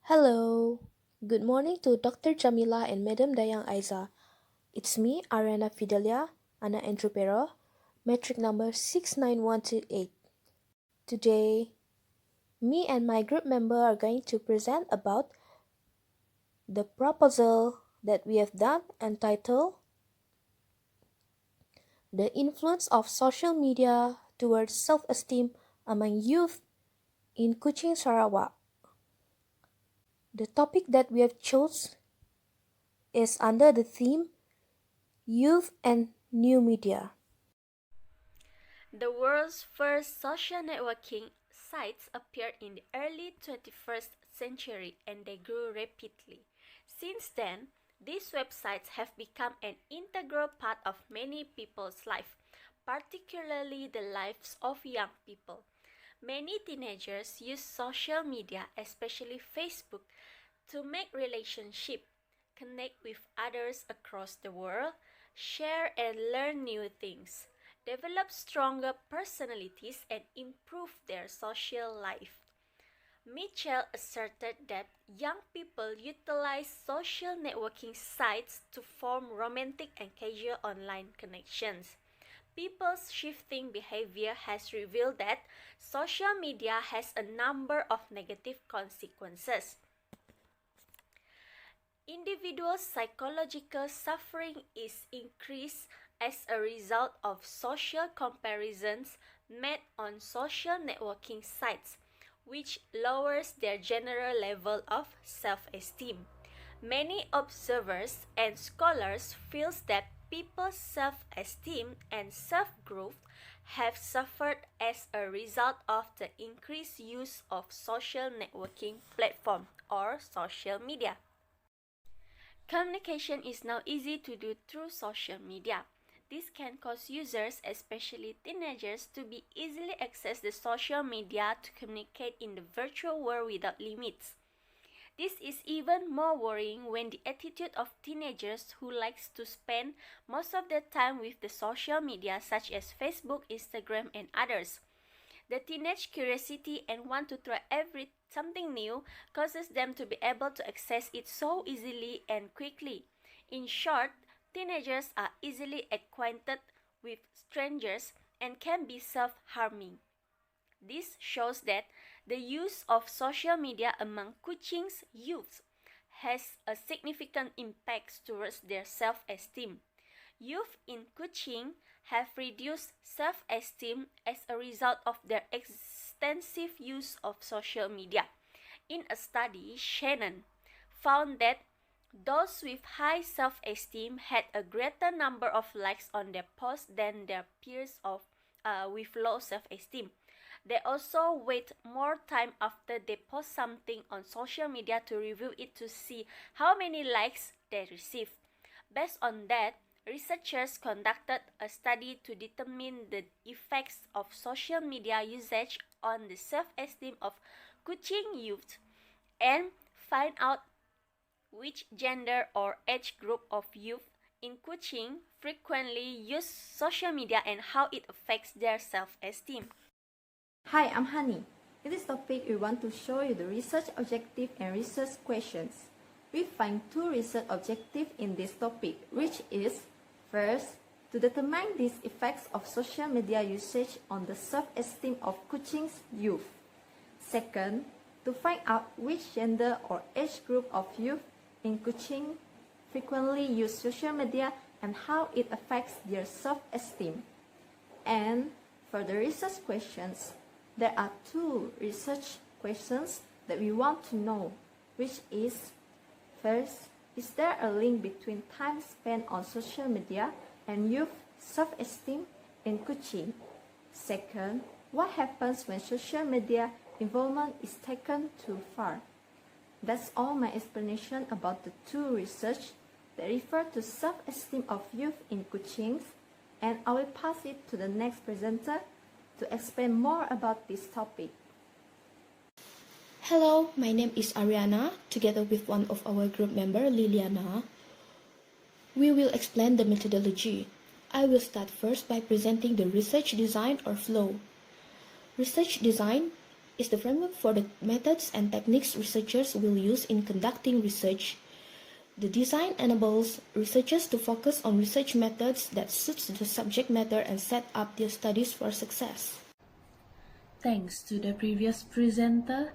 Hello. Good morning to Dr. Jamila and Madam Dayang Aiza. It's me, Ariana Fidelia, Ana Entrepreneur, metric number 69128. Today, me and my group member are going to present about the proposal that we have done entitled The Influence of Social Media Towards Self-Esteem Among Youth in Kuching, Sarawak. The topic that we have chose is under the theme Youth and New Media. The world's first social networking sites appeared in the early 21st century and they grew rapidly. Since then, these websites have become an integral part of many people's life, particularly the lives of young people. Many teenagers use social media, especially Facebook, to make relationships, connect with others across the world, share and learn new things, develop stronger personalities, and improve their social life. Mitchell asserted that young people utilize social networking sites to form romantic and casual online connections. People's shifting behavior has revealed that social media has a number of negative consequences. Individual psychological suffering is increased as a result of social comparisons made on social networking sites, which lowers their general level of self-esteem. Many observers and scholars feel that people's self-esteem and self-growth have suffered as a result of the increased use of social networking platform or social media. Communication is now easy to do through social media. This can cause users, especially teenagers, to be easily access the social media to communicate in the virtual world without limits. This is even more worrying when the attitude of teenagers who likes to spend most of their time with the social media such as Facebook, Instagram, and others. The teenage curiosity and want to try something new causes them to be able to access it so easily and quickly. In short, teenagers are easily acquainted with strangers and can be self-harming. This shows that the use of social media among Kuching's youth has a significant impact towards their self-esteem. Youth in Kuching have reduced self-esteem as a result of their extensive use of social media. In a study, Shannon found that those with high self-esteem had a greater number of likes on their posts than their peers with low self-esteem. They also wait more time after they post something on social media to review it to see how many likes they receive. Based on that, researchers conducted a study to determine the effects of social media usage on the self-esteem of Kuching youth and find out which gender or age group of youth in Kuching frequently use social media and how it affects their self-esteem. Hi, I'm Hanny. In this topic, we want to show you the research objective and research questions. We find two research objectives in this topic, which is, first, to determine these effects of social media usage on the self-esteem of Kuching's youth. Second, to find out which gender or age group of youth in Kuching frequently use social media and how it affects their self-esteem. And for the research questions, there are two research questions that we want to know, which is, first, is there a link between time spent on social media and youth self-esteem in Kuching? Second, what happens when social media involvement is taken too far? That's all my explanation about the two research that refer to self-esteem of youth in Kuching, and I will pass it to the next presenter to explain more about this topic. Hello, my name is Ariana, together with one of our group member, Liliana. We will explain the methodology. I will start first by presenting the research design or flow. Research design is the framework for the methods and techniques researchers will use in conducting research. The design enables researchers to focus on research methods that suits the subject matter and set up their studies for success. Thanks to the previous presenter.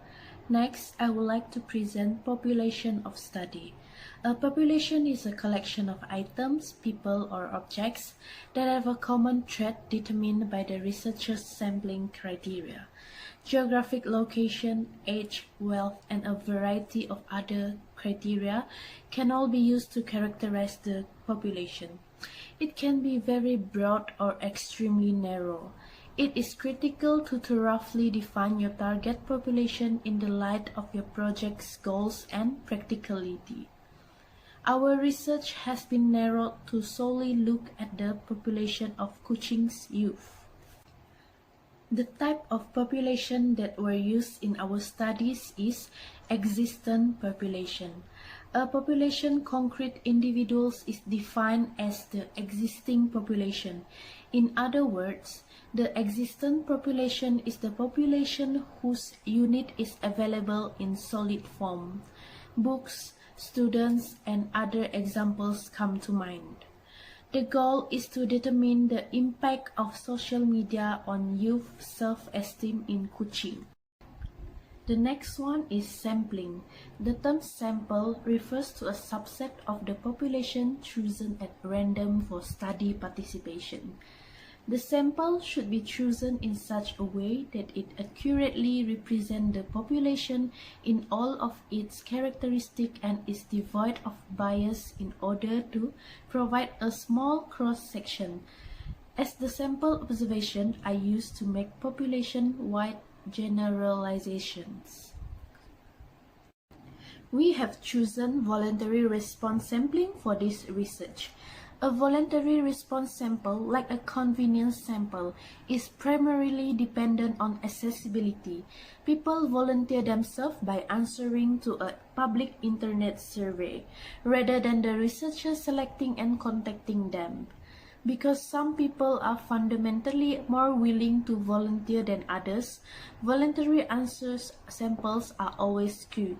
Next, I would like to present population of study. A population is a collection of items, people, or objects that have a common trait determined by the researcher's sampling criteria. Geographic location, age, wealth, and a variety of other criteria can all be used to characterize the population. It can be very broad or extremely narrow. It is critical to roughly define your target population in the light of your project's goals and practicality. Our research has been narrowed to solely look at the population of Kuching's youth. The type of population that were used in our studies is existent population. A population concrete individuals is defined as the existing population. In other words, the existent population is the population whose unit is available in solid form. Books, students, and other examples come to mind. The goal is to determine the impact of social media on youth self-esteem in Kuching. The next one is sampling. The term sample refers to a subset of the population chosen at random for study participation. The sample should be chosen in such a way that it accurately represents the population in all of its characteristics and is devoid of bias in order to provide a small cross-section. As the sample observation are used to make population-wide generalizations. We have chosen voluntary response sampling for this research. A voluntary response sample, like a convenience sample, is primarily dependent on accessibility. People volunteer themselves by answering to a public internet survey, rather than the researcher selecting and contacting them. Because some people are fundamentally more willing to volunteer than others, voluntary answers samples are always skewed.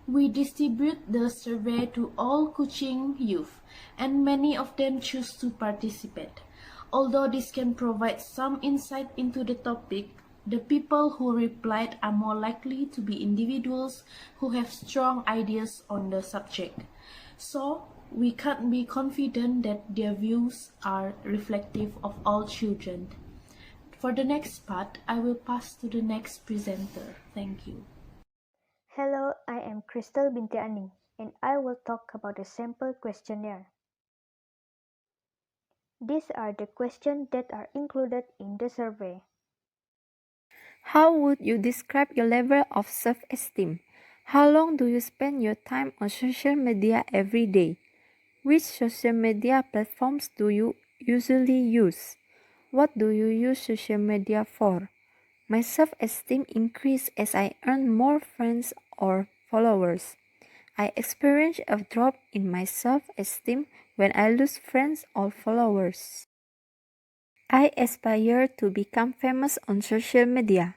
We distribute the survey to all Kuching youth, and many of them choose to participate. Although this can provide some insight into the topic, the people who replied are more likely to be individuals who have strong ideas on the subject. So, we can't be confident that their views are reflective of all children. For the next part, I will pass to the next presenter. Thank you. Hello, I am Crystal binti Aning, and I will talk about a sample questionnaire. These are the questions that are included in the survey. How would you describe your level of self-esteem? How long do you spend your time on social media every day? Which social media platforms do you usually use? What do you use social media for? My self-esteem increases as I earn more friends or followers. I experience a drop in my self-esteem when I lose friends or followers. I aspire to become famous on social media.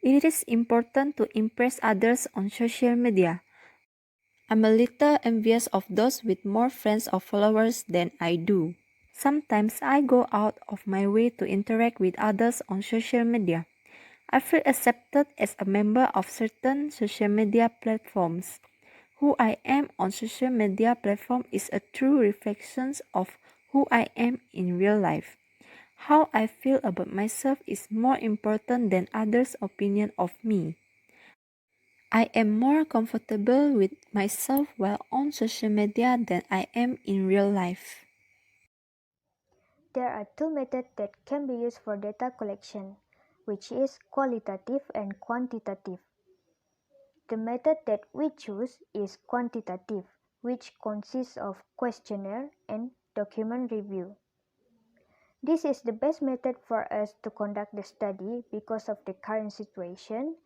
It is important to impress others on social media. I'm a little envious of those with more friends or followers than I do. Sometimes I go out of my way to interact with others on social media. I feel accepted as a member of certain social media platforms. Who I am on social media platform is a true reflection of who I am in real life. How I feel about myself is more important than others' opinion of me. I am more comfortable with myself while on social media than I am in real life. There are two methods that can be used for data collection, which is qualitative and quantitative. The method that we choose is quantitative, which consists of questionnaire and document review. This is the best method for us to conduct the study because of the current situation,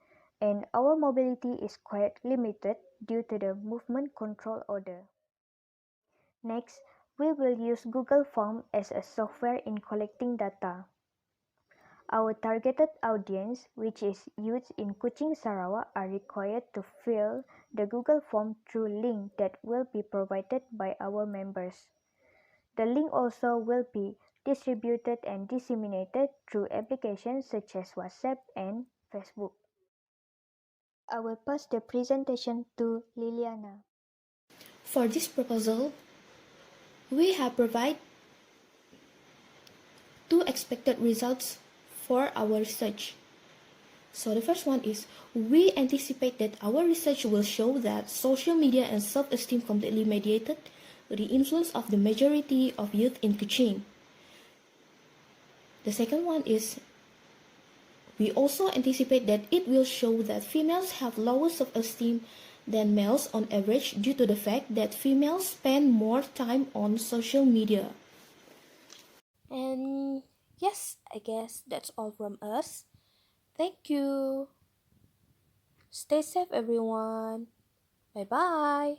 and our mobility is quite limited due to the movement control order. Next, we will use Google Form as a software in collecting data. Our targeted audience, which is youth in Kuching, Sarawak, are required to fill the Google form through link that will be provided by our members. The link also will be distributed and disseminated through applications such as WhatsApp and Facebook. I will pass the presentation to Liliana. For this proposal, we have provided two expected results for our research. So the first one is, we anticipate that our research will show that social media and self-esteem completely mediated the influence of the majority of youth in Kuching. The second one is, we also anticipate that it will show that females have lower self-esteem than males on average due to the fact that females spend more time on social media. And yes, I guess that's all from us. Thank you. Stay safe, everyone. Bye bye.